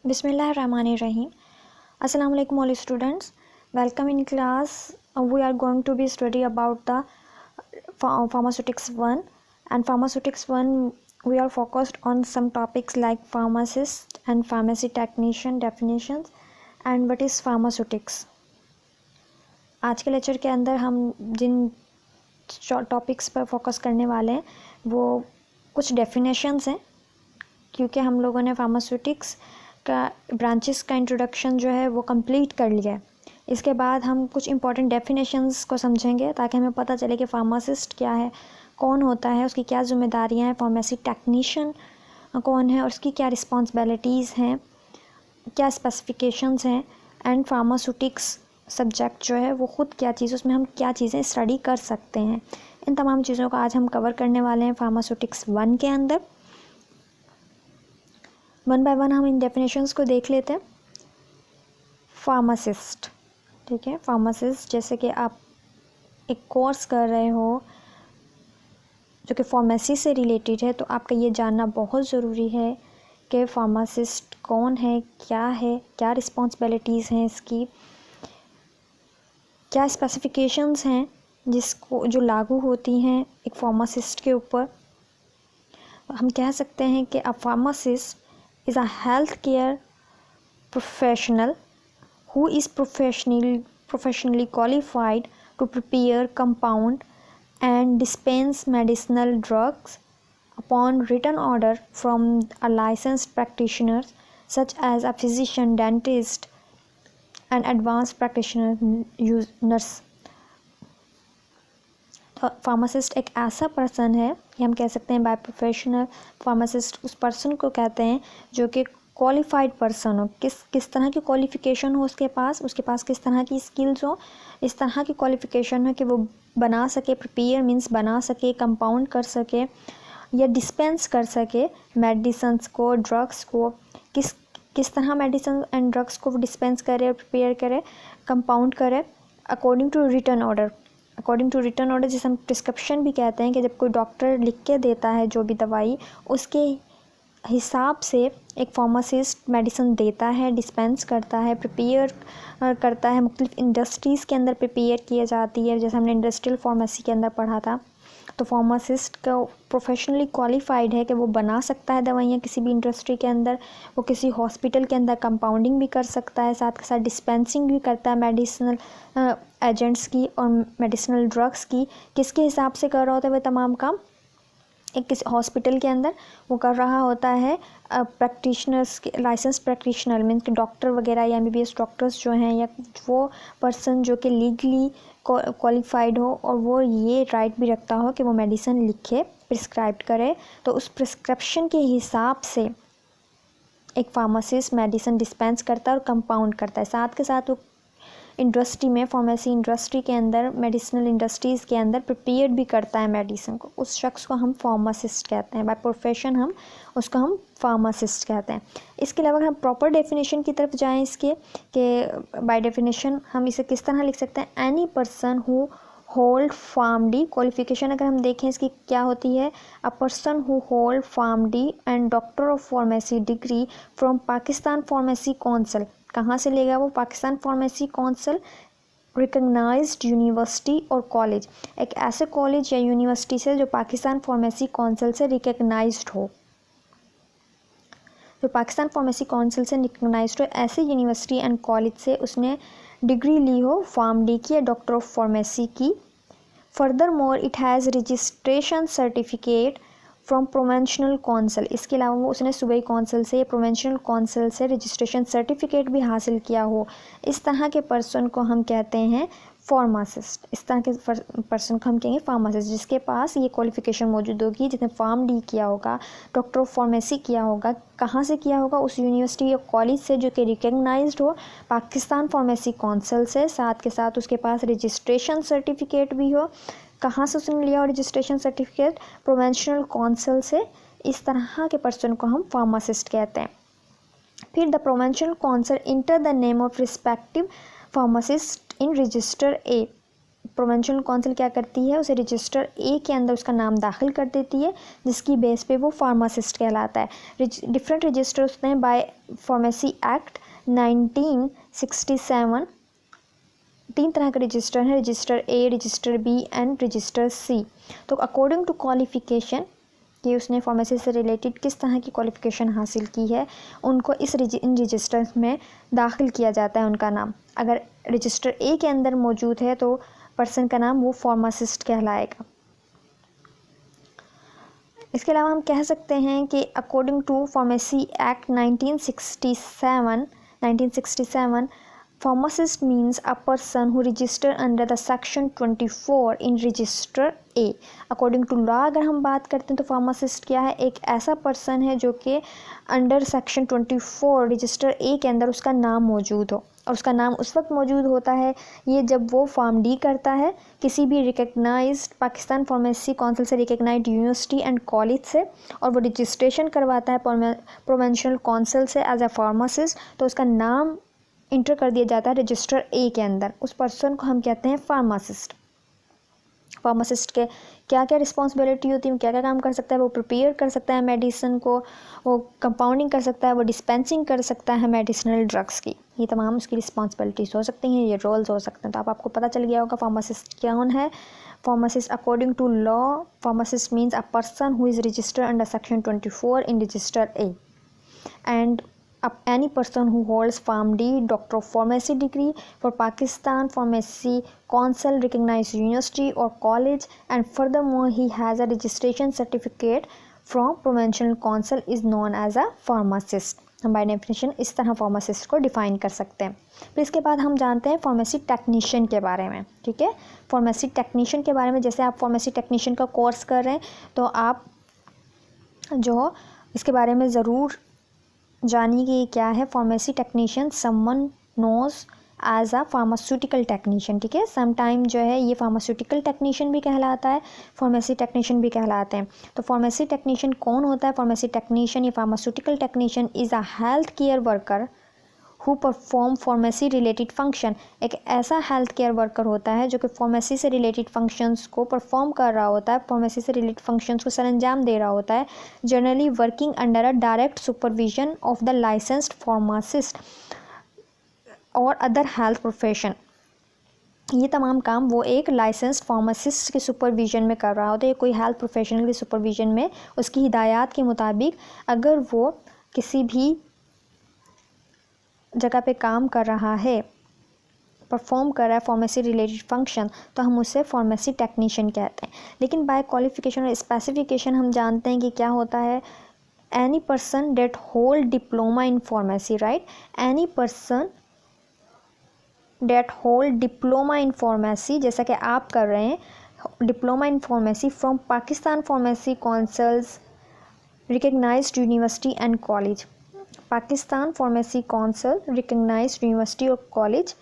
Bismillahirrahmanirrahim. Assalamu alaikum all students. Welcome in class. We are going to be study about the pharmaceutics 1, and pharmaceutics 1 we are focused on some topics like pharmacist and pharmacy technician definitions and what is pharmaceutics. आज के lecture के अंदर हम जिन topics पर focus करने वाले हैं वो कुछ डेफिनेशंस हैं, क्योंकि हम लोगों ने फार्मास्यूटिक्स का ब्रांचेस का इंट्रोडक्शन जो है वो कंप्लीट कर लिया है। इसके बाद हम कुछ इंपॉर्टेंट डेफिनेशंस को समझेंगे ताकि हमें पता चले कि फार्मासिस्ट क्या है, कौन होता है, उसकी क्या जिम्मेदारियां हैं, फार्मेसी टेक्नीशियन कौन है और उसकी क्या रिस्पॉन्सिबिलिटीज़ हैं, क्या स्पेसिफिकेशंस हैं, एंड फार्मास्यूटिक्स सब्जेक्ट जो है वो ख़ुद क्या चीज़, उसमें हम क्या चीज़ें स्टडी कर सकते हैं। इन तमाम चीज़ों को आज हम कवर करने वाले हैं फार्मास्यूटिक्स 1 के अंदर। वन बाय वन हम इन डेफिनेशंस को देख लेते हैं। फार्मासिस्ट, ठीक है, फार्मासिस्ट जैसे कि आप एक कोर्स कर रहे हो जो कि फार्मेसी से रिलेटेड है, तो आपका ये जानना बहुत ज़रूरी है कि फार्मासिस्ट कौन है, क्या रिस्पॉन्सिबिलिटीज़ हैं इसकी, क्या स्पेसिफिकेशंस हैं जो लागू होती हैं एक फार्मासिस्ट के ऊपर। हम कह सकते हैं कि a pharmacist is a healthcare professional who is professionally qualified to prepare, compound and dispense medicinal drugs upon written order from a licensed practitioner such as a physician, dentist and advanced practitioner nurse. Pharmacist एक ऐसा person है, ये हम कह सकते हैं by professional pharmacist उस person को कहते हैं जो कि क्वालिफाइड पर्सन हो। किस तरह की क्वालिफ़िकेशन हो उसके पास किस तरह की स्किल्स हो, इस तरह की क्वालिफ़िकेशन है कि वो बना सके, प्रिपेयर मीन्स बना सके, कंपाउंड कर सके या डिस्पेंस कर सके मेडिसिन्स को, ड्रग्स को, किस तरह मेडिसिन एंड ड्रग्स को डिस्पेंस करे, प्रिपेयर करे, कंपाउंड करे अकॉर्डिंग टू रिटन ऑर्डर जिसे हम प्रिस्क्रिप्शन भी कहते हैं, कि जब कोई डॉक्टर लिख के देता है जो भी दवाई, उसके हिसाब से एक फार्मासिस्ट मेडिसिन देता है, डिस्पेंस करता है, प्रिपेयर करता है। मुख्तलिफ इंडस्ट्रीज़ के अंदर प्रिपेयर की जाती है, जैसे हमने इंडस्ट्रियल फार्मेसी के अंदर पढ़ा था। तो फार्मासिस्ट का प्रोफेशनली क्वालिफाइड है कि वो बना सकता है दवाइयाँ किसी भी इंडस्ट्री के अंदर, वो किसी हॉस्पिटल के अंदर कंपाउंडिंग भी कर सकता है, साथ के साथ डिस्पेंसिंग भी करता है मेडिसिनल एजेंट्स की और मेडिसिनल ड्रग्स की। किसके हिसाब से कर रहा होता है वह तमाम काम, एक किसी हॉस्पिटल के अंदर वो कर रहा होता है प्रैक्टिशनर्स के, लाइसेंस प्रैक्टिशनर मीन्स कि डॉक्टर वगैरह या MBBS डॉक्टर्स जो हैं, या वो पर्सन जो कि लीगली क्वालिफाइड हो और वो ये राइट भी रखता हो कि वो मेडिसिन लिखे, प्रिस्क्राइब करे। तो उस प्रिस्क्रिप्शन के हिसाब से एक फार्मासिस्ट मेडिसिन डिस्पेंस करता है और कंपाउंड करता है। साथ के साथ वो इंडस्ट्री में, फार्मेसी इंडस्ट्री के अंदर, मेडिसिनल इंडस्ट्रीज़ के अंदर प्रिपेयर भी करता है मेडिसिन को। उस शख्स को हम फार्मासिस्ट कहते हैं, बाय प्रोफेशन हम फार्मासिस्ट कहते हैं। इसके अलावा हम प्रॉपर डेफिनेशन की तरफ जाएं इसके, कि बाय डेफिनेशन हम इसे किस तरह लिख सकते हैं। Any person who hold Pharm D qualification अगर हम देखें इसकी क्या होती है, a person who hold Pharm D and doctor of pharmacy degree from Pakistan Pharmacy Council. कहाँ से लेगा वो? Pakistan Pharmacy Council recognised university और कॉलेज, एक ऐसे कॉलेज या यूनिवर्सिटी से जो पाकिस्तान फार्मेसी काउंसिल से रिकग्नाइज्ड हो, जो पाकिस्तान फार्मेसी काउंसिल से रिकग्नाइज्ड हो, ऐसे यूनिवर्सिटी एंड कॉलेज से उसने डिग्री ली हो फार्म-डी की या डॉक्टर ऑफ फार्मेसी की। Further more it has registration certificate from provincial council, इसके अलावा वो उसने सूबाई काउंसिल से या प्रोवेंशनल काउंसिल से रजिस्ट्रेशन सर्टिफिकेट भी हासिल किया हो। इस तरह के पर्सन को हम कहते हैं फार्मासिस्ट। इस तरह के पर्सन को हम कहेंगे फार्मासिस्ट, जिसके पास ये क्वालिफ़िकेशन मौजूद होगी, जिसने फार्म-डी किया होगा, डॉक्टर ऑफ फार्मेसी किया होगा। कहाँ से किया होगा? उस यूनिवर्सिटी या कॉलेज से जो कि रिकग्नाइज्ड हो पाकिस्तान फार्मेसी काउंसिल से, साथ के साथ उसके पास रजिस्ट्रेशन सर्टिफिकेट भी हो। कहाँ से उसने लिया और रजिस्ट्रेशन सर्टिफिकेट? प्रोवेंशनल काउंसिल से। इस तरह के पर्सन को हम फार्मासिस्ट कहते हैं। फिर the provincial council enter the name of respective pharmacist in register A provincial council क्या करती है, उसे रजिस्टर ए के अंदर उसका नाम दाखिल कर देती है, जिसकी बेस पे वो फार्मासिस्ट कहलाता है। डिफरेंट रजिस्टर्स होते हैं बाय फार्मेसी एक्ट 1967। 3 तरह के रजिस्टर हैं, register A, register B and register C. तो अकॉर्डिंग टू क्वालिफिकेशन कि उसने फार्मेसी से रिलेटेड किस तरह की क्वालिफिकेशन हासिल की है, उनको इन रजिस्टर्स में दाखिल किया जाता है उनका नाम। अगर रजिस्टर ए के अंदर मौजूद है तो पर्सन का नाम वो फार्मासिस्ट कहलाएगा। इसके अलावा हम कह सकते हैं कि according to Pharmacy Act 1967 pharmacist means a person who register under the section 24 in register A। According to law अगर हम बात करते हैं तो फार्मासिस्ट क्या है, एक ऐसा पर्सन है जो कि अंडर सेक्शन 24 रजिस्टर ए के अंदर उसका नाम मौजूद हो, और उसका नाम उस वक्त मौजूद होता है ये जब वो फॉर्म डी करता है किसी भी रिकग्नाइज्ड पाकिस्तान फार्मेसी काउंसिल से रिकग्नाइज्ड यूनिवर्सिटी एंड कॉलेज से, और वो रजिस्ट्रेशन करवाता है प्रोविंशियल काउंसिल से एज ए फार्मासिस्ट, तो उसका नाम इंटर कर दिया जाता है रजिस्टर ए के अंदर। उस पर्सन को हम कहते हैं फार्मासिस्ट। फार्मासिस्ट के क्या क्या रिस्पॉन्सिबिलिटी होती है, क्या क्या काम कर सकता है, वो प्रिपेयर कर सकता है मेडिसिन को, वो कंपाउंडिंग कर सकता है, वो डिस्पेंसिंग कर सकता है मेडिसिनल ड्रग्स की। ये तमाम उसकी रिस्पॉन्सिबिलिटीज हो सकती हैं, ये रोल्स हो सकते हैं। तो आपको पता चल गया होगा फार्मासिस्ट कौन है। Pharmacist according to law, pharmacist means a person who is registered under section 24 in register A, and any person who holds Pharm D Doctor of Pharmacy degree for Pakistan Pharmacy Council recognized university or college, and furthermore he has a registration certificate from Provincial Council is known as a pharmacist। हम by definition इस तरह pharmacist को define कर सकते हैं। फिर इसके बाद हम जानते हैं फार्मेसी टेक्नीशियन के बारे में। ठीक है, फार्मेसी टेक्नीशियन के बारे में, जैसे आप फार्मेसी टेक्नीशियन का कोर्स कर रहे हैं तो आप जो इसके बारे में ज़रूर जानिए कि क्या है pharmacy technician. Someone knows as a pharmaceutical technician. ठीक है, समटाइम जो है ये फार्मास्यूटिकल टेक्नीशियन भी कहलाता है, फार्मेसी टेक्नीशियन भी कहलाते हैं। तो फार्मेसी टेक्नीशियन कौन होता है? फार्मेसी टेक्नीशियन या pharmaceutical technician is a health care worker who perform pharmacy related function. एक ऐसा हेल्थ केयर वर्कर होता है जो कि फार्मेसी से रिलेटेड फंक्शंस को परफॉर्म कर रहा होता है, फार्मेसी से रिलेटेड फंक्शंस को सरअंजाम दे रहा होता है, generally working under a direct supervision of the licensed pharmacist और अदर हेल्थ प्रोफेशन। ये तमाम काम वो एक लाइसेंस्ड फार्मासिस्ट के सुपरविजन में कर रहा होता है, कोई हेल्थ प्रोफेशनल के सुपरविजन में उसकी हिदायत के मुताबिक अगर वो किसी भी जगह पे काम कर रहा है, परफॉर्म कर रहा है फार्मेसी रिलेटेड फंक्शन, तो हम उसे फार्मेसी टेक्नीशियन कहते हैं। लेकिन बाय क्वालिफिकेशन और स्पेसिफिकेशन हम जानते हैं कि क्या होता है, any person that hold diploma in pharmacy, right, any person that hold diploma in pharmacy, जैसा कि आप कर रहे हैं, diploma in pharmacy from Pakistan Pharmacy Council's recognised university and college. Pakistan Pharmacy Council recognised university और कॉलेज,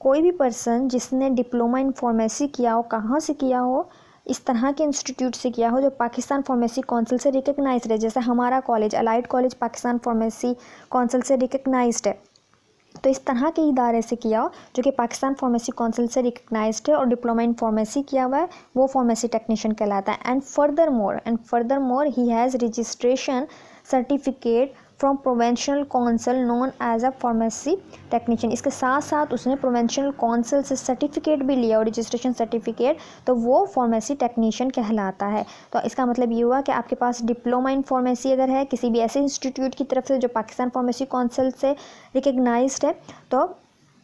कोई भी पर्सन जिसने डिप्लोमा इन फार्मेसी किया हो, कहाँ से किया हो, इस तरह के इंस्टीट्यूट से किया हो जो पाकिस्तान फार्मेसी काउंसिल से रिकग्नाइज्ड है। जैसे हमारा college allied college Pakistan Pharmacy Council से रिकग्नाइज्ड है, तो इस तरह के इदारे से किया हो जो कि पाकिस्तान फार्मेसी काउंसिल से रिकग्नाइज्ड है और डिप्लोमा इन फार्मेसी किया हुआ है, वो फार्मेसी टेक्नीशियन कहलाता है। And further more he has registration certificate from provincial council known as a pharmacy technician. इसके साथ साथ उसने प्रोविंशियल काउंसिल से सर्टिफिकेट भी लिया और रजिस्ट्रेशन सर्टिफिकेट, तो वो फार्मेसी टेक्नीशियन कहलाता है। तो इसका मतलब ये हुआ कि आपके पास डिप्लोमा इन फार्मेसी अगर है किसी भी ऐसे इंस्टीट्यूट की तरफ से जो पाकिस्तान फार्मेसी काउंसिल से रिकग्नाइज्ड है, तो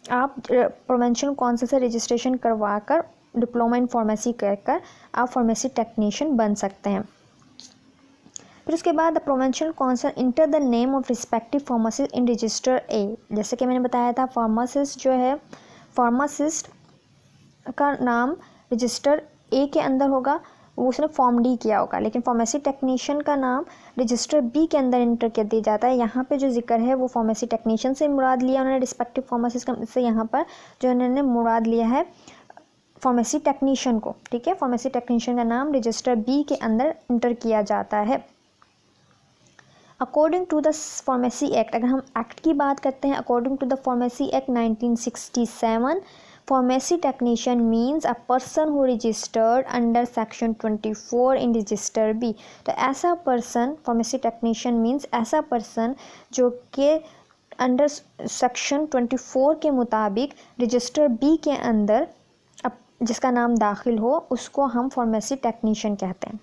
आप प्रोविंशियल काउंसिल से रजिस्ट्रेशन करवा कर डिप्लोमा इन फार्मेसी कर आप फार्मेसी टेक्नीशियन बन सकते हैं। फिर उसके बाद the provincial council enter the name of respective pharmacist in register A. जैसे कि मैंने बताया था, फार्मासिस्ट जो है, फार्मासिस्ट का नाम रजिस्टर ए के अंदर होगा, वो उसने फॉर्म डी किया होगा, लेकिन फार्मेसी टेक्नीशियन का नाम रजिस्टर बी के अंदर इंटर कर दिया जाता है। यहाँ पे जो जिक्र है वो फार्मेसी टेक्नीशियन से मुराद लिया उन्होंने, रिस्पेक्टिव फार्मासिस्ट से यहाँ पर जो उन्होंने मुराद लिया है फार्मेसी टेक्नीशियन को। ठीक है, फार्मेसी टेक्नीशियन का नाम रजिस्टर बी के अंदर इंटर किया जाता है। According to the Pharmacy Act, अगर हम एक्ट की बात करते हैं, according to the Pharmacy Act 1967, pharmacy technician means a person who registered under section 24 in register B. तो ऐसा पर्सन, फार्मेसी टेक्नीशियन मीन्स ऐसा पर्सन जो कि अंडर सेक्शन 24 के मुताबिक रजिस्टर बी के अंदर जिसका नाम दाखिल हो, उसको हम फार्मेसी टेक्नीशियन कहते हैं।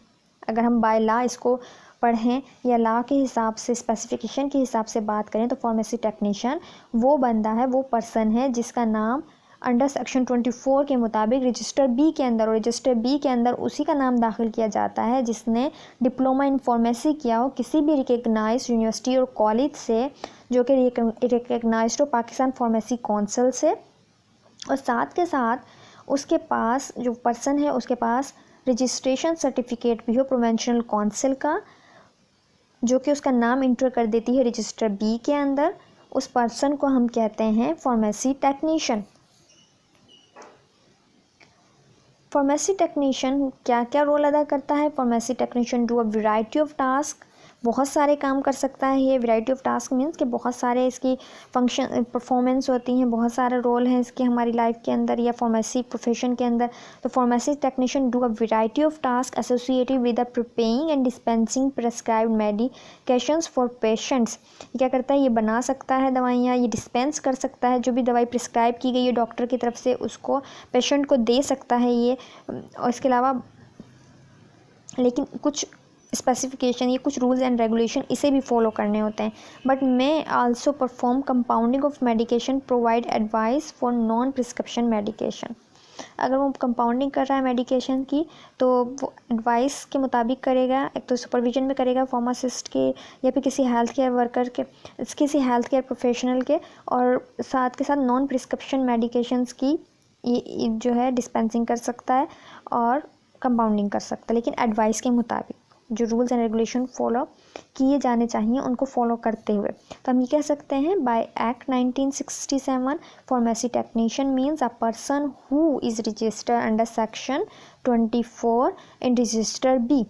अगर हम बाय लॉ इसको पढ़ें या लॉ के हिसाब से, स्पेसिफिकेशन के हिसाब से बात करें, तो फार्मेसी टेक्नीशियन वो बंदा है, वो पर्सन है जिसका नाम अंडर सेक्शन 24 के मुताबिक रजिस्टर बी के अंदर, और रजिस्टर बी के अंदर उसी का नाम दाखिल किया जाता है जिसने डिप्लोमा इन फार्मेसी किया हो किसी भी रिकग्नाइज्ड यूनिवर्सिटी और कॉलेज से, जो कि रिकग्नाइज्ड हो पाकिस्तान फार्मेसी काउंसिल से, और साथ के साथ उसके पास, जो पर्सन है उसके पास रजिस्ट्रेशन सर्टिफिकेट भी हो प्रोविंशियल काउंसिल का, जो कि उसका नाम इंटर कर देती है रजिस्टर बी के अंदर। उस पर्सन को हम कहते हैं फार्मेसी टेक्नीशियन। फार्मेसी टेक्नीशियन क्या क्या रोल अदा करता है? Pharmacy technician do a variety of task, बहुत सारे काम कर सकता है ये। वैरायटी ऑफ टास्क मीन्स कि बहुत सारे इसकी फंक्शन परफॉर्मेंस होती हैं, बहुत सारे रोल हैं इसके हमारी लाइफ के अंदर या फार्मेसी प्रोफेशन के अंदर। तो pharmacy technician do a variety of task associated with the preparing and dispensing prescribed medications for patients. ये क्या करता है? ये बना सकता है दवाइयाँ, ये डिस्पेंस कर सकता है, जो भी दवाई प्रिस्क्राइब की गई है डॉक्टर की तरफ से उसको पेशेंट को दे सकता है ये। और इसके अलावा लेकिन कुछ स्पेसिफिकेशन, ये कुछ रूल्स एंड रेगुलेशन इसे भी फॉलो करने होते हैं। But may also perform compounding of medication, provide advice for non prescription medication. अगर वो कंपाउंडिंग कर रहा है मेडिकेशन की तो वो एडवाइस के मुताबिक करेगा, एक तो सुपरविजन में करेगा फार्मासिस्ट के या फिर किसी हेल्थ केयर वर्कर के, किसी हेल्थ केयर प्रोफेशनल के, और साथ के साथ नॉन प्रिस्क्रिप्शन मेडिकेशंस की ये जो है डिस्पेंसिंग कर सकता है और कंपाउंडिंग कर सकता है, लेकिन एडवाइस के मुताबिक जो रूल्स एंड रेगुलेशन फॉलो किए जाने चाहिए उनको फॉलो करते हुए। तो हम ये कह सकते हैं by act 1967 pharmacy technician means a person who is registered under section 24 in register B.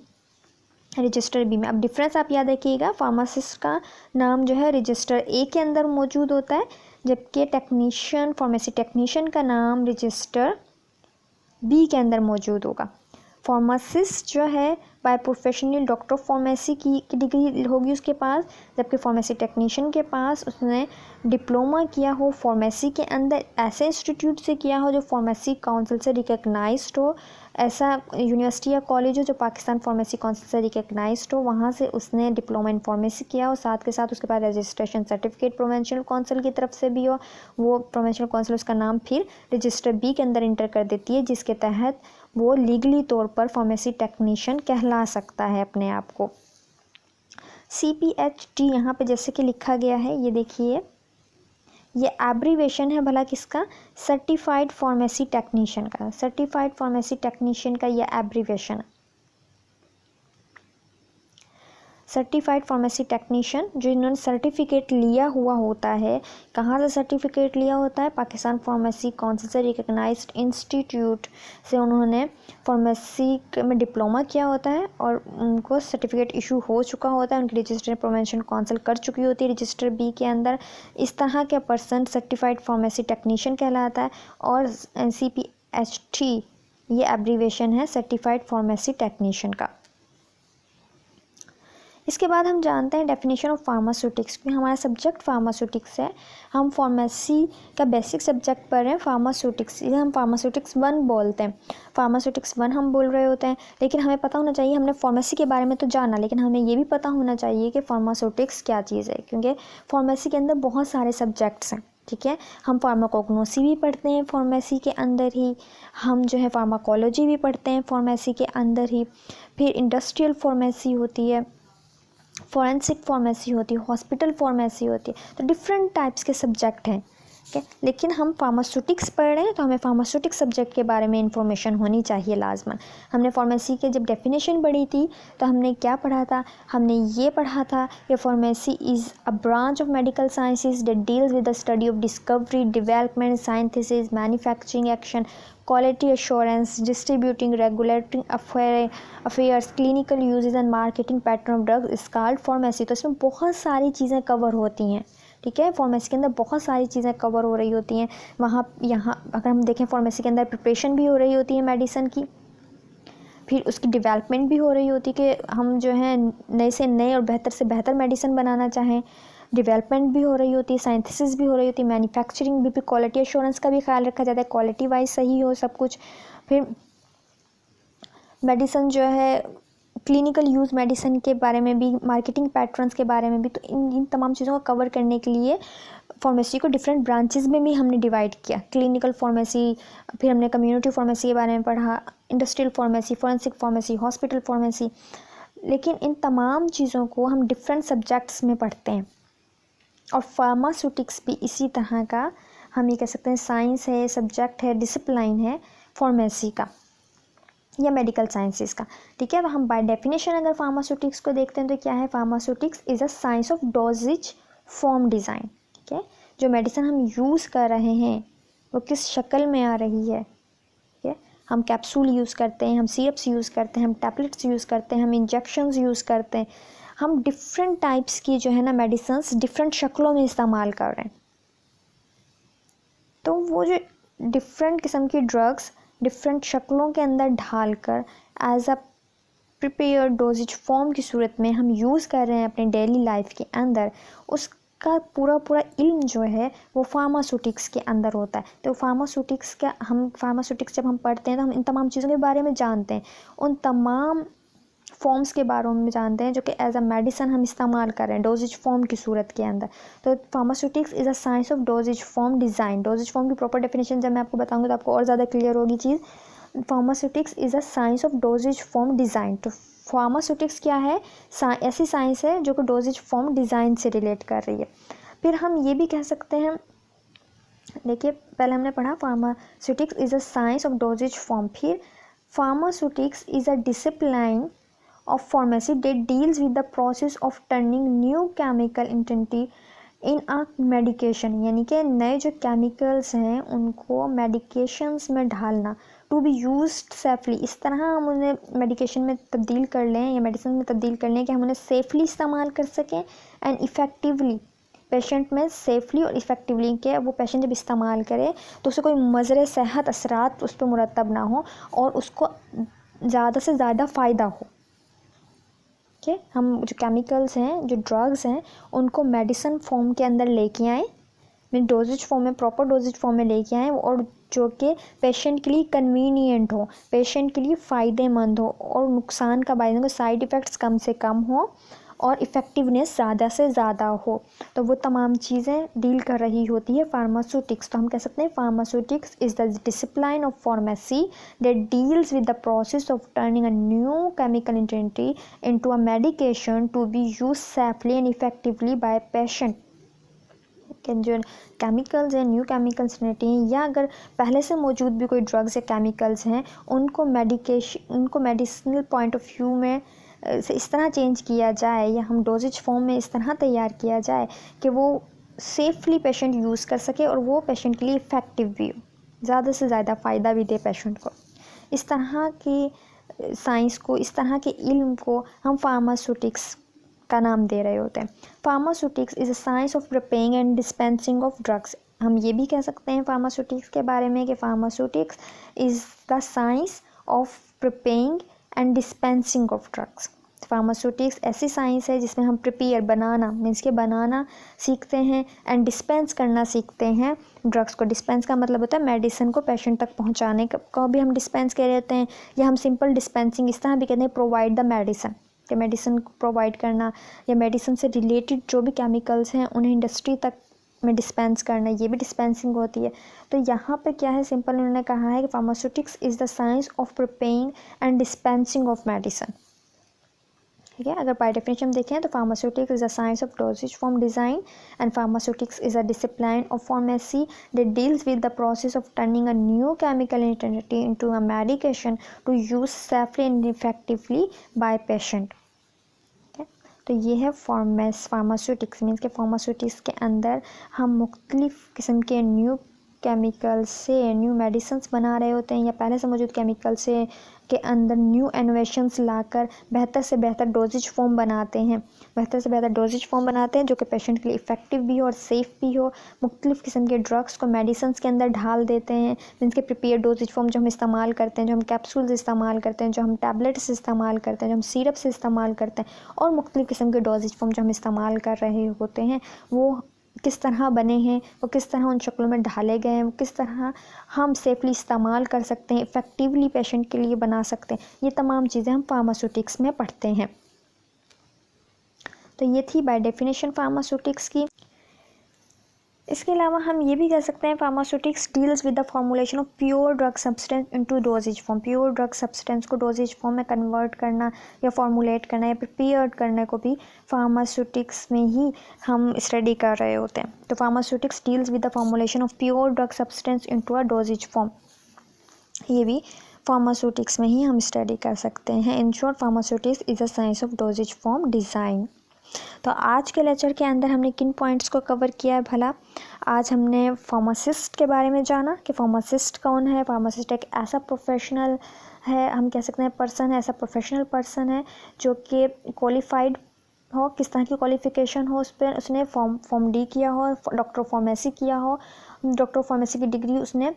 Register B में अब डिफरेंस आप याद रखिएगा, फार्मासिस्ट का नाम जो है रजिस्टर ए के अंदर मौजूद होता है, जबकि टेक्नीशियन, फार्मेसी टेक्नीशियन का नाम रजिस्टर बी के अंदर मौजूद होगा। फार्मासिस्ट जो है by professional doctor of pharmacy की डिग्री होगी उसके पास, जबकि फार्मेसी टेक्नीशियन के पास उसने डिप्लोमा किया हो फार्मेसी के अंदर, ऐसे इंस्टीट्यूट से किया हो जो फार्मेसी काउंसिल से रिकग्नाइज्ड हो, ऐसा यूनिवर्सिटी या कॉलेज हो जो पाकिस्तान फार्मेसी काउंसिल से रिकग्नाइज्ड हो, वहाँ से उसने डिप्लोमा इन फार्मेसी किया हो, साथ के साथ उसके पास रजिस्ट्रेशन सर्टिफिकेट प्रोविंशियल काउंसिल की तरफ से भी हो। वो प्रोविंशियल काउंसिल उसका नाम फिर रजिस्टर बी के अंदर इंटर कर देती है, जिसके तहत वो लीगली तौर पर फार्मेसी टेक्नीशियन कहला सकता है अपने आप को। CPHT यहाँ पे जैसे कि लिखा गया है, ये देखिए, ये एब्रीवेशन है भला किसका? सर्टिफाइड फार्मेसी टेक्नीशियन का। सर्टिफाइड फार्मेसी टेक्नीशियन का ये एब्रीवेशन है। सर्टिफाइड फार्मेसी टेक्नीशियन जिन्होंने सर्टिफिकेट लिया हुआ होता है, कहाँ से सर्टिफिकेट लिया होता है? पाकिस्तान फार्मेसी काउंसिल से रिकग्नाइज्ड इंस्टीट्यूट से उन्होंने फार्मेसी में डिप्लोमा किया होता है और उनको सर्टिफिकेट इशू हो चुका होता है, उनकी रजिस्टर प्रोविंशियल काउंसिल कर चुकी होती है रजिस्टर बी के अंदर। इस तरह के पर्सन सर्टिफाइड फार्मेसी टेक्नीशियन कहलाता है। और CPHT ये एब्रीवेशन है सर्टिफाइड फार्मेसी टेक्नीशियन का। इसके बाद हम जानते हैं डेफिनेशन ऑफ फार्मास्यूटिक्स, क्योंकि हमारा सब्जेक्ट फार्मास्यूटिक्स है, हम फार्मेसी का बेसिक सब्जेक्ट पढ़ रहे हैं फार्मास्यूटिक्स, इसे हम फार्मास्यूटिक्स 1 बोलते हैं। फार्मास्यूटिक्स 1 हम बोल रहे होते हैं, लेकिन हमें पता होना चाहिए, हमने फार्मेसी के बारे में तो जाना, लेकिन हमें ये भी पता होना चाहिए कि फार्मास्यूटिक्स क्या चीज़ है, क्योंकि फार्मेसी के अंदर बहुत सारे सब्जेक्ट्स हैं। ठीक है, हम फार्माकोग्नोसी भी पढ़ते हैं फार्मेसी के अंदर ही, हम जो है फार्माकोलॉजी भी पढ़ते हैं फार्मेसी के अंदर ही, फिर इंडस्ट्रियल फार्मेसी होती है, फॉरेंसिक फार्मेसी होती है, हॉस्पिटल फार्मेसी होती है, तो डिफरेंट टाइप्स के सब्जेक्ट हैं। ठीक है, लेकिन हम फार्मास्यूटिक्स पढ़ रहे हैं तो हमें फार्मास्यूटिक्स सब्जेक्ट के बारे में इंफॉर्मेशन होनी चाहिए लाजमन। हमने फार्मेसी के जब डेफिनेशन पढ़ी थी तो हमने क्या पढ़ा था? हमने ये पढ़ा था कि pharmacy is a branch of medical sciences that deals with the study of discovery, development, synthesis, manufacturing action, quality assurance, distributing, regulating affairs, clinical usages and marketing pattern of drugs is called pharmacy. तो इसमें बहुत सारी चीज़ें cover होती हैं, ठीक है। Pharmacy के अंदर बहुत सारी चीज़ें कवर हो रही होती हैं। वहाँ यहाँ अगर हम देखें फार्मेसी के अंदर प्रिपरेशन भी हो रही होती है मेडिसिन की, फिर उसकी डेवलपमेंट भी हो रही होती है कि हम जो है नए से नए और बेहतर से बेहतर मेडिसिन बनाना चाहें। डेवलपमेंट भी हो रही होती है, साइंथिसिस भी हो रही होती है, मैन्युफैक्चरिंग भी क्वालिटी एश्योरेंस का भी ख्याल रखा जाता है, क्वालिटी वाइज सही हो सब कुछ। फिर मेडिसिन जो है क्लिनिकल यूज़ मेडिसिन के बारे में भी, मार्केटिंग पैटर्न्स के बारे में भी। तो इन तमाम चीज़ों को कवर करने के लिए फार्मेसी को डिफरेंट ब्रांचेस में भी हमने डिवाइड किया। क्लिनिकल फार्मेसी, फिर हमने कम्युनिटी फार्मेसी के बारे में पढ़ा, industrial pharmacy, forensic pharmacy, hospital pharmacy. लेकिन इन तमाम चीज़ों को हम डिफरेंट सब्जेक्ट्स में पढ़ते हैं। और फार्मास्यूटिक्स भी इसी तरह का हम ये कह सकते हैं साइंस है, सब्जेक्ट है, डिसिप्लिन है फार्मेसी का या मेडिकल साइंसेस का। ठीक है। अब हम बाय डेफिनेशन अगर फार्मास्यूटिक्स को देखते हैं तो क्या है, pharmaceutics is a science of dosages form design. ठीक है। जो मेडिसिन हम यूज़ कर रहे हैं वो किस शक्ल में आ रही है। ठीक है। हम कैप्सूल यूज़ करते हैं, हम सिरप्स यूज़ करते हैं, हम टैबलेट्स यूज़ करते हैं, हम इंजेक्शंस यूज़ करते हैं, हम डिफरेंट टाइप्स की जो है ना मेडिसिन्स डिफरेंट शक्लों में इस्तेमाल कर रहे हैं। तो वो जो डिफरेंट किस्म की ड्रग्स डिफरेंट शक्लों के अंदर ढालकर as a prepare dosages form की सूरत में हम यूज़ कर रहे हैं अपने डेली लाइफ के अंदर, उसका पूरा इल्म जो है वो फार्मास्यूटिक्स के अंदर होता है। तो फार्मास्यूटिक्स जब हम पढ़ते हैं तो हम इन तमाम चीज़ों के बारे में जानते हैं, उन तमाम फॉर्म्स के बारे में जानते हैं जो कि एज अ मेडिसिन हम इस्तेमाल कर रहे हैं डोजेज फॉर्म की सूरत के अंदर। तो pharmaceutics is a science of dosages form design. Doses form की प्रॉपर डेफिनेशन जब मैं आपको बताऊंगी तो आपको और ज़्यादा क्लियर होगी चीज़। Pharmaceutics is a science of dosages form design. तो फार्मास्यूटिक्स क्या है, ऐसी साइंस है जो कि डोजेज फॉर्म डिज़ाइन से रिलेट कर रही है। फिर हम ये भी कह सकते हैं, देखिए पहले हमने पढ़ा pharmaceutics is a science of dosages form, फिर pharmaceutics is a discipline of pharmacy that deals with the process of turning new chemical entity in a medication। यानी कि नए जो केमिकल्स हैं उनको मेडिकेशंस में ढालना, टू बी यूज्ड सेफली। इस तरह हम उन्हें मेडिकेशन में तब्दील कर लें या मेडिसिन में तब्दील कर लें कि हम उन्हें सेफली इस्तेमाल कर सकें एंड इफ़ेक्टिवली, पेशेंट में सेफली और इफ़ेक्टिवली के वो पेशेंट जब इस्तेमाल करे तो उसे कोई मज़र सेहत असरात उस पर मुरतब ना हो और उसको ज़्यादा से ज़्यादा फ़ायदा हो। ठीक है। हम जो केमिकल्स हैं, जो ड्रग्स हैं, उनको मेडिसिन फॉर्म के अंदर लेके आएँ, डोजेज फॉर्म में, प्रॉपर डोजेज फॉर्म में लेके आएँ और जो कि पेशेंट के लिए कन्वीनियंट हो, पेशेंट के लिए फ़ायदेमंद हो और नुकसान का बायस, साइड इफ़ेक्ट्स कम से कम हो और इफ़ेक्टिवनेस ज़्यादा से ज़्यादा हो। तो वो तमाम चीज़ें डील कर रही होती है फार्मास्यूटिक्स। तो हम कह सकते हैं pharmaceutics is the discipline of pharmacy that deals with the process of turning a new chemical entity into a medication to be use safely and effectively by patient. जो केमिकल्स हैं, न्यू केमिकल्स हैं, या अगर पहले से मौजूद भी कोई ड्रग्स या केमिकल्स हैं, उनको मेडिसिनल पॉइंट ऑफ व्यू में से इस तरह चेंज किया जाए या हम डोजेज फॉर्म में इस तरह तैयार किया जाए कि वो सेफली पेशेंट यूज़ कर सके और वो पेशेंट के लिए इफ़ेक्टिव भी हो, ज़्यादा से ज़्यादा फ़ायदा भी दे पेशेंट को। इस तरह की साइंस को, इस तरह के इल्म को हम फार्मास्यूटिक्स का नाम दे रहे होते हैं। Pharmaceutics is a science of preparing and dispensing of drugs. हम ये भी कह सकते हैं फार्मास्यूटिक्स के बारे में कि pharmaceutics is the science of preparing and dispensing of drugs. Pharmaceutics ऐसी साइंस है जिसमें हम प्रिपेयर, बनाना मीन्स के बनाना सीखते हैं एंड डिस्पेंस करना सीखते हैं ड्रग्स को। डिस्पेंस का मतलब होता है मेडिसिन को पेशेंट तक पहुंचाने का भी हम डिस्पेंस कह रहे होते हैं, या हम सिंपल डिस्पेंसिंग इस तरह भी कहते हैं प्रोवाइड द मेडिसिन, कि मेडिसिन को प्रोवाइड करना या मेडिसिन से रिलेटेड जो भी केमिकल्स हैं उन्हें इंडस्ट्री तक में डिस्पेंस करना, ये भी डिस्पेंसिंग होती है। तो यहाँ पे क्या है, सिंपल उन्होंने कहा है कि pharmaceutics is the science of preparing and dispensing of medicine. ठीक है। अगर बाय डेफिनेशन देखें तो pharmaceutics is a science of dosages form design and pharmaceutics is a discipline of pharmacy that deals with the process of turning a new chemical entity into a medication to use safely and effectively by patient. तो ये है pharmaceutics means के pharmaceutics के अंदर हम मुख्तलिफ़ किस्म के न्यू केमिकल से न्यू मेडिसिन्स बना रहे होते हैं या पहले से मौजूद केमिकल से के अंदर न्यू इनोवेशंस लाकर बेहतर से बेहतर डोजेज फॉर्म बनाते हैं, बेहतर से बेहतर डोजेज फॉर्म बनाते हैं जो कि पेशेंट के लिए इफ़ेक्टिव भी हो और सेफ़ भी हो। मुख्तलिफ़ किस्म के ड्रग्स को मेडिसिन्स के अंदर ढाल देते हैं, जिनके प्रिपेयर डोजेज फॉर्म जो हम इस्तेमाल करते हैं, जो हम कैप्सूल्स इस्तेमाल करते हैं, जो हम टैबलेट्स इस्तेमाल करते हैं, जो हम सिरप्स इस्तेमाल करते हैं और मुख्तलिफ़ किस्म के डोजेज फॉर्म जो हम इस्तेमाल कर रहे होते हैं वो किस तरह बने हैं, वो किस तरह उन शक्लों में ढाले गए हैं, वो किस तरह हम सेफली इस्तेमाल कर सकते हैं, इफ़ेक्टिवली पेशेंट के लिए बना सकते हैं, ये तमाम चीज़ें हम फार्मास्यूटिक्स में पढ़ते हैं। तो ये थी बाय डेफिनेशन फार्मास्यूटिक्स की। इसके अलावा हम ये भी कह सकते हैं pharmaceutics deals with the formulation of pure drug substance into doses form. Pure drug substance को डोजेज फॉर्म में कन्वर्ट करना या फॉर्मुलेट करना या प्रिपेयर करने को भी फार्मास्यूटिक्स में ही हम स्टडी कर रहे होते हैं। तो pharmaceutics deals with the formulation of pure drug substance into a doses form, ये भी फार्मास्यूटिक्स में ही हम स्टडी कर सकते हैं। In short pharmaceutics is a science of dosages form design. तो आज के लेक्चर के अंदर हमने किन पॉइंट्स को कवर किया है भला? आज हमने फार्मासिस्ट के बारे में जाना कि फार्मासिस्ट कौन है। फार्मासिस्ट एक ऐसा प्रोफेशनल है, हम कह सकते हैं पर्सन है, ऐसा प्रोफेशनल पर्सन है जो कि क्वालिफाइड हो, किस तरह की क्वालिफ़िकेशन हो, उस पर उसने फॉर्म डी किया हो, डॉक्टर फार्मेसी किया हो, डॉक्टर फार्मेसी की डिग्री उसने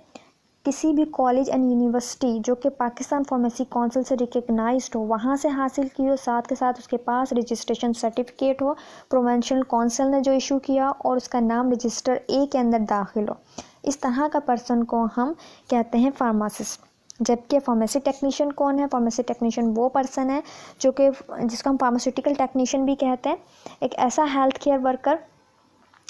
किसी भी कॉलेज एंड यूनिवर्सिटी जो कि पाकिस्तान फार्मेसी काउंसिल से रिकग्नाइज्ड हो वहाँ से हासिल की हो, साथ के साथ उसके पास रजिस्ट्रेशन सर्टिफिकेट हो, प्रोविंशियल काउंसिल ने जो इशू किया और उसका नाम रजिस्टर ए के अंदर दाखिल हो। इस तरह का पर्सन को हम कहते हैं फार्मासिस्ट। जबकि फार्मेसी टेक्नीशियन कौन है? फार्मेसी टेक्नीशियन वो पर्सन है जो कि जिसको हम फार्मास्यूटिकल टेक्नीशियन भी कहते हैं, एक ऐसा हेल्थ केयर वर्कर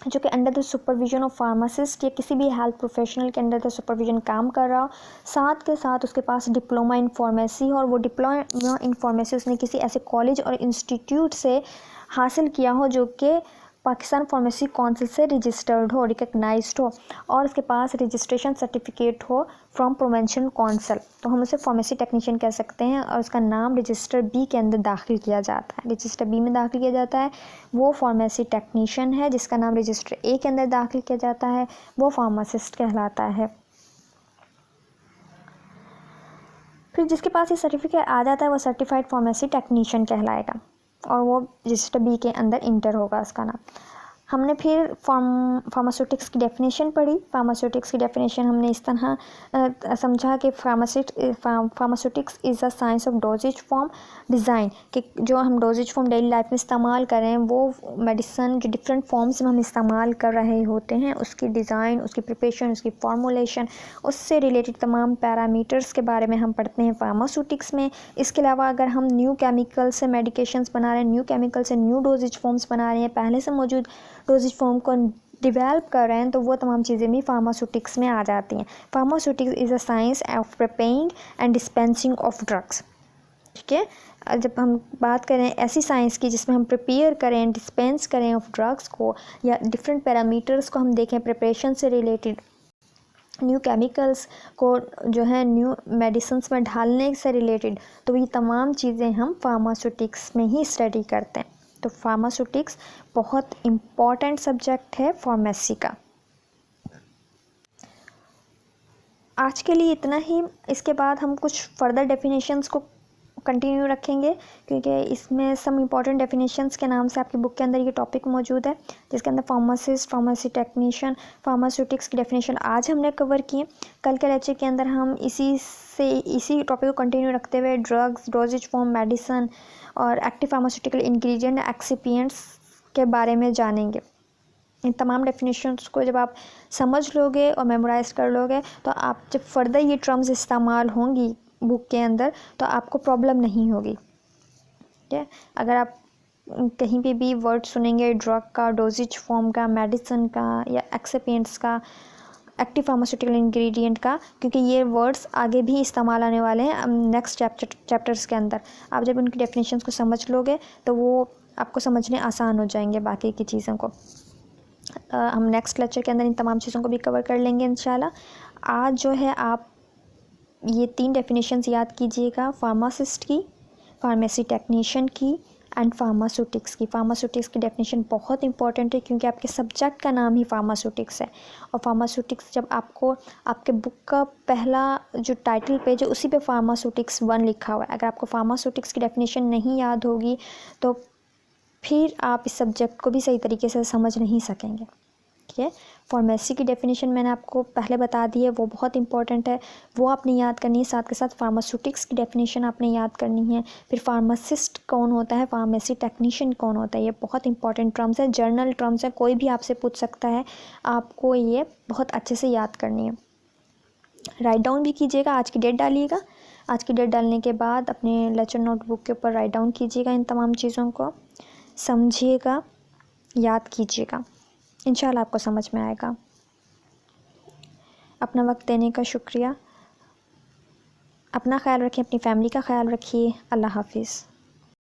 जो कि under the supervision of pharmacist या किसी भी हेल्थ प्रोफेशनल के अंडर द सुपरविजन काम कर रहा हो, साथ के साथ उसके पास डिप्लोमा इन फार्मेसी हो और वो डिप्लोमा इन फार्मेसी उसने किसी ऐसे कॉलेज और इंस्टीट्यूट से हासिल किया हो जो कि पाकिस्तान फार्मेसी काउंसिल से रजिस्टर्ड हो, रिकग्नाइज्ड हो और उसके पास रजिस्ट्रेशन सर्टिफिकेट हो फ्रॉम प्रोविंशियल काउंसिल, तो हम उसे फार्मेसी टेक्नीशियन कह सकते हैं और उसका नाम रजिस्टर बी के अंदर दाखिल किया जाता है। रजिस्टर बी में दाखिल किया जाता है वो फार्मेसी टेक्नीशियन है, जिसका नाम रजिस्टर ए के अंदर दाखिल किया जाता है वो फार्मासिस्ट कहलाता है। फिर जिसके पास ये सर्टिफिकेट आ जाता है वो सर्टिफाइड फार्मेसी टेक्नीशियन कहलाएगा और वो रजिस्टर बी के अंदर इंटर होगा उसका नाम। हमने फिर फार्मास्यूटिक्स की डेफिनेशन पढ़ी। फार्मास्यूटिक्स की डेफिनेशन हमने इस तरह समझा कि pharmaceutics is a science of dosages form design, कि जो हम डोजेज फॉर्म डेली लाइफ में इस्तेमाल कर रहे हैं वो मेडिसन जो डिफरेंट फॉर्म्स में हम इस्तेमाल कर रहे होते हैं उसकी डिज़ाइन, उसकी प्रिपरेशन, उसकी फॉर्मुलेशन, उससे रिलेटेड तमाम पैरामीटर्स के बारे में हम पढ़ते हैं फार्मास्यूटिक्स में। इसके अलावा अगर हम न्यू केमिकल से मेडिकेशंस बना रहे हैं, न्यू केमिकल से न्यू डोजेज फॉर्म्स बना रहे हैं, पहले से मौजूद डोजेज फॉर्म को डिवेल्प कर रहे हैं, तो वो तमाम चीज़ें भी फार्मास्यूटिक्स में आ जाती हैं। Pharmaceutics is a science of preparing and dispensing of drugs. ठीक है, जब हम बात करें ऐसी साइंस की जिसमें हम प्रिपेयर करें, डिस्पेंस करें ऑफ ड्रग्स को या डिफरेंट पैरामीटर्स को हम देखें प्रिपरेशन से रिलेटेड, न्यू केमिकल्स को जो है न्यू मेडिसिन्स में ढालने से रिलेटेड, तो ये तमाम चीज़ें हम फार्मास्यूटिक्स में ही स्टडी करते हैं। तो फार्मास्यूटिक्स बहुत इम्पॉर्टेंट सब्जेक्ट है फार्मेसी का। आज के लिए इतना ही। इसके बाद हम कुछ फर्दर डेफिनेशंस को कंटिन्यू रखेंगे क्योंकि इसमें सम इम्पॉर्टेंट डेफिनेशंस के नाम से आपकी बुक के अंदर ये टॉपिक मौजूद है, जिसके अंदर फार्मासिस्ट, फार्मेसी टेक्नीशियन, फार्मास्यूटिक्स की डेफिनेशन आज हमने कवर किए। कल के लेक्चर के अंदर हम इसी टॉपिक को कंटिन्यू रखते हुए ड्रग्स, डोजेज फॉर्म, मेडिसन और एक्टिव फार्मास्यूटिकल इंग्रेडिएंट, एक्सिपिएंट्स के बारे में जानेंगे। इन तमाम डेफिनेशंस को जब आप समझ लोगे और मेमोराइज कर लोगे तो आप जब फर्दर ये टर्म्स इस्तेमाल होंगी बुक के अंदर तो आपको प्रॉब्लम नहीं होगी। ठीक है, अगर आप कहीं पे भी वर्ड सुनेंगे ड्रग का, डोजेज फॉर्म का, मेडिसिन का या एक्सिपिएंट्स का, एक्टिव फार्मास्यूटिकल इंग्रेडिएंट का, क्योंकि ये वर्ड्स आगे भी इस्तेमाल आने वाले हैं नेक्स्ट चैप्टर्स के अंदर, आप जब उनकी डेफिनेशंस को समझ लोगे तो वो आपको समझने आसान हो जाएंगे बाकी की चीज़ों को। हम नेक्स्ट लेक्चर के अंदर इन तमाम चीज़ों को भी कवर कर लेंगे इंशाल्लाह। आज जो है आप ये 3 डेफिनेशंस याद कीजिएगा, फार्मासिस्ट की, फार्मेसी टेक्नीशियन की, एंड फार्मास्यूटिक्स की डेफिनेशन बहुत इंपॉर्टेंट है, क्योंकि आपके सब्जेक्ट का नाम ही फार्मास्यूटिक्स है। और फार्मास्यूटिक्स जब आपको आपके बुक का पहला जो टाइटल पेज है उसी पे फार्मास्यूटिक्स 1 लिखा हुआ है। अगर आपको फार्मास्यूटिक्स की डेफिनेशन नहीं याद होगी तो फिर आप इस सब्जेक्ट को भी सही तरीके से समझ नहीं सकेंगे। ठीक है, फार्मेसी की डेफिनेशन मैंने आपको पहले बता दी है, वो बहुत इंपॉर्टेंट है, वो आपने याद करनी है। साथ के साथ फार्मास्यूटिक्स की डेफिनेशन आपने याद करनी है। फिर फार्मासिस्ट कौन होता है, फार्मेसी टेक्नीशियन कौन होता है, ये बहुत इंपॉर्टेंट टर्म्स है, जर्नल टर्म्स है, कोई भी आपसे पूछ सकता है, आपको ये बहुत अच्छे से याद करनी है। राइट डाउन भी कीजिएगा, आज की डेट डालिएगा। आज की डेट डालने के बाद अपने लेक्चर नोटबुक के ऊपर राइट डाउन कीजिएगा, इन तमाम चीज़ों को समझिएगा, याद कीजिएगा, इंशाल्लाह आपको समझ में आएगा। अपना वक्त देने का शुक्रिया। अपना ख्याल रखिए, अपनी फैमिली का ख्याल रखिए। अल्लाह हाफिज़।